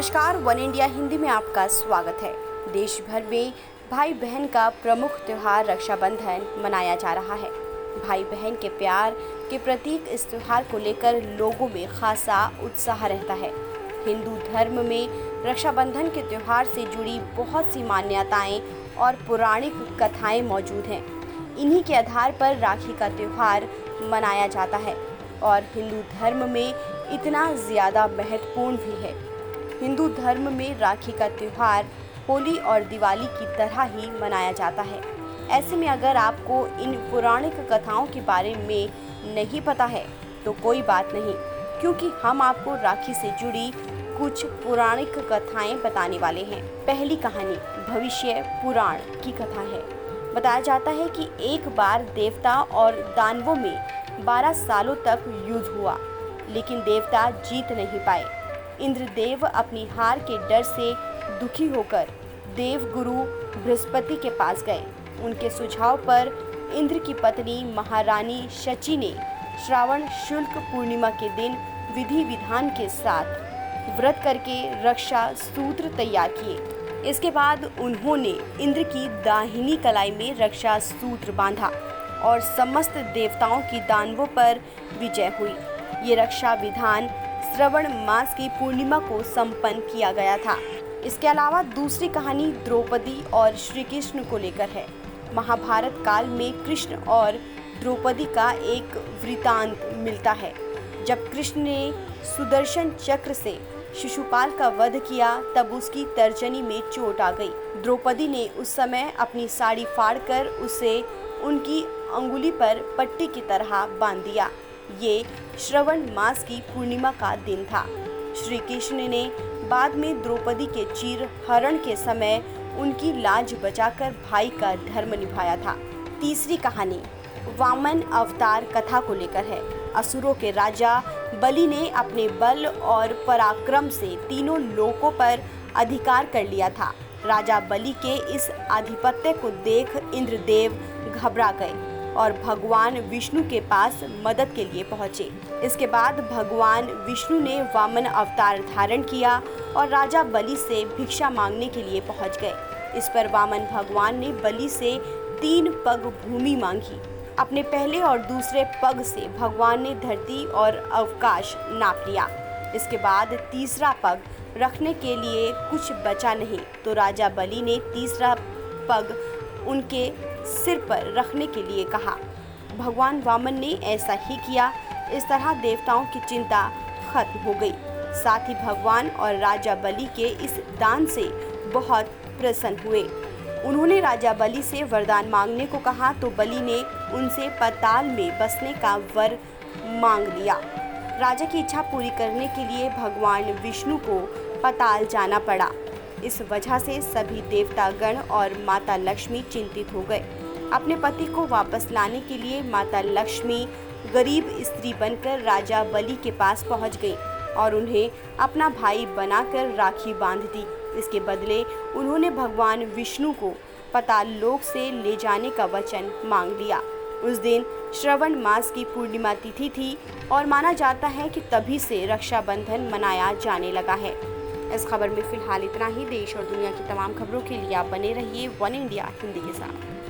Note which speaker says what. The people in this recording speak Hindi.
Speaker 1: नमस्कार, वन इंडिया हिंदी में आपका स्वागत है। देश भर में भाई बहन का प्रमुख त्यौहार रक्षाबंधन मनाया जा रहा है। भाई बहन के प्यार के प्रतीक इस त्यौहार को लेकर लोगों में खासा उत्साह रहता है। हिंदू धर्म में रक्षाबंधन के त्यौहार से जुड़ी बहुत सी मान्यताएं और पौराणिक कथाएं मौजूद हैं। इन्हीं के आधार पर राखी का त्यौहार मनाया जाता है और हिंदू धर्म में इतना ज़्यादा महत्वपूर्ण भी है। हिंदू धर्म में राखी का त्यौहार होली और दिवाली की तरह ही मनाया जाता है। ऐसे में अगर आपको इन पौराणिक कथाओं के बारे में नहीं पता है तो कोई बात नहीं, क्योंकि हम आपको राखी से जुड़ी कुछ पौराणिक कथाएं बताने वाले हैं। पहली कहानी भविष्य पुराण की कथा है। बताया जाता है कि एक बार देवता और दानवों में 12 सालों तक युद्ध हुआ, लेकिन देवता जीत नहीं पाए। इंद्रदेव अपनी हार के डर से दुखी होकर देवगुरु बृहस्पति के पास गए। उनके सुझाव पर इंद्र की पत्नी महारानी शची ने श्रावण शुक्ल पूर्णिमा के दिन विधि विधान के साथ व्रत करके रक्षा सूत्र तैयार किए। इसके बाद उन्होंने इंद्र की दाहिनी कलाई में रक्षा सूत्र बांधा और समस्त देवताओं की दानवों पर विजय हुई। ये रक्षा विधान श्रावण मास की पूर्णिमा को संपन्न किया गया था। इसके अलावा दूसरी कहानी द्रौपदी और श्री कृष्ण को लेकर है। महाभारत काल में कृष्ण और द्रौपदी का एक वृतांत मिलता है। जब कृष्ण ने सुदर्शन चक्र से शिशुपाल का वध किया, तब उसकी तर्जनी में चोट आ गई। द्रौपदी ने उस समय अपनी साड़ी फाड़कर उसे उनकी अंगुली पर पट्टी की तरह बांध दिया। ये श्रावण मास की पूर्णिमा का दिन था। श्री कृष्ण ने बाद में द्रौपदी के चीर हरण के समय उनकी लाज बचाकर भाई का धर्म निभाया था। तीसरी कहानी वामन अवतार कथा को लेकर है। असुरों के राजा बलि ने अपने बल और पराक्रम से तीनों लोकों पर अधिकार कर लिया था। राजा बलि के इस आधिपत्य को देख इंद्रदेव घबरा गए और भगवान विष्णु के पास मदद के लिए पहुँचे। इसके बाद भगवान विष्णु ने वामन अवतार धारण किया और राजा बलि से भिक्षा मांगने के लिए पहुँच गए। इस पर वामन भगवान ने बलि से 3 पग भूमि मांगी। अपने पहले और दूसरे पग से भगवान ने धरती और अवकाश नाप लिया। इसके बाद तीसरा पग रखने के लिए कुछ बचा नहीं, तो राजा बलि ने तीसरा पग उनके सिर पर रखने के लिए कहा। भगवान वामन ने ऐसा ही किया। इस तरह देवताओं की चिंता खत्म हो गई। साथ ही भगवान और राजा बलि के इस दान से बहुत प्रसन्न हुए। उन्होंने राजा बलि से वरदान मांगने को कहा, तो बलि ने उनसे पाताल में बसने का वर मांग लिया। राजा की इच्छा पूरी करने के लिए भगवान विष्णु को पाताल जाना पड़ा। इस वजह से सभी देवतागण और माता लक्ष्मी चिंतित हो गए। अपने पति को वापस लाने के लिए माता लक्ष्मी गरीब स्त्री बनकर राजा बलि के पास पहुंच गई और उन्हें अपना भाई बनाकर राखी बांध दी। इसके बदले उन्होंने भगवान विष्णु को पाताल लोक से ले जाने का वचन मांग लिया। उस दिन श्रावण मास की पूर्णिमा तिथि थी और माना जाता है कि तभी से रक्षाबंधन मनाया जाने लगा है। इस खबर में फिलहाल इतना ही। देश और दुनिया की तमाम खबरों के लिए आप बने रहिए वन इंडिया हिंदी के साथ।